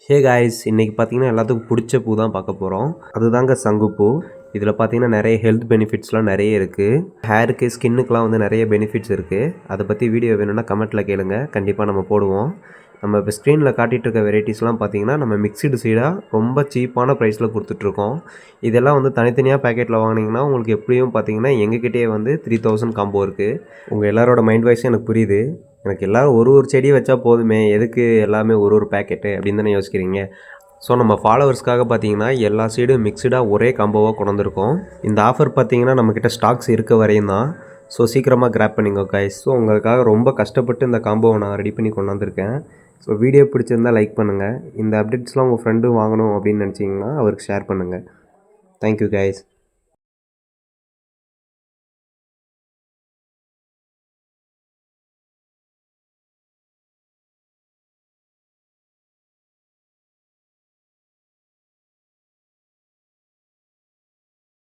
Hey guys, இன்றைக்கி பார்த்தீங்கன்னா எல்லாத்துக்கும் பிடிச்ச பூ தான் பார்க்க போகிறோம். அதுதாங்க சங்குப்பூ. இதில் பார்த்தீங்கன்னா நிறைய ஹெல்த் பெனிஃபிட்ஸ்லாம் நிறைய இருக்குது. ஹேருக்கு, ஸ்கின்னுக்கெலாம் வந்து நிறைய பெனிஃபிட்ஸ் இருக்குது. அதை பற்றி வீடியோ வேணும்னா கமெண்ட்டில் கேளுங்க, கண்டிப்பாக நம்ம போடுவோம். நம்ம இப்போ ஸ்க்ரீனில் காட்டிகிட்டு இருக்க வெரைட்டிஸ்லாம் பார்த்தீங்கன்னா நம்ம மிக்சடு சீடாக ரொம்ப சீப்பான ப்ரைஸில் கொடுத்துட்ருக்கோம். இதெல்லாம் வந்து தனித்தனியாக பேக்கெட்டில் வாங்கினீங்கன்னா உங்களுக்கு எப்படியும் பார்த்தீங்கன்னா எங்ககிட்டயே வந்து 3000 காம்போ இருக்குது. உங்கள் எல்லாரோட மைண்ட் வாய்ஸும் எனக்கு புரியுது. எனக்கு எல்லோரும் ஒரு செடி வச்சா போதுமே, எதுக்கு எல்லாமே ஒரு பேக்கெட்டு அப்படின்னு தானே யோசிக்கிறீங்க. ஸோ நம்ம ஃபாலோவர்ஸ்க்காக பார்த்தீங்கன்னா எல்லா சீடும் மிக்சடாக ஒரே காம்போவாக கொண்டு வந்திருக்கோம். இந்த ஆஃபர் பார்த்தீங்கன்னா நம்மக்கிட்ட ஸ்டாக்ஸ் இருக்க வரையும் தான். ஸோ சீக்கிரமாக கிராப் பண்ணிங்க கைஸ். ஸோ உங்களுக்காக ரொம்ப கஷ்டப்பட்டு இந்த காம்போவை நான் ரெடி பண்ணி கொண்டு வந்திருக்கேன். ஸோ வீடியோ பிடிச்சிருந்தால் லைக் பண்ணுங்கள். இந்த அப்டேட்ஸ்லாம் உங்கள் ஃப்ரெண்டும் வாங்கணும் அப்படின்னு நினச்சிங்கன்னா அவருக்கு ஷேர் பண்ணுங்கள். Thank you guys.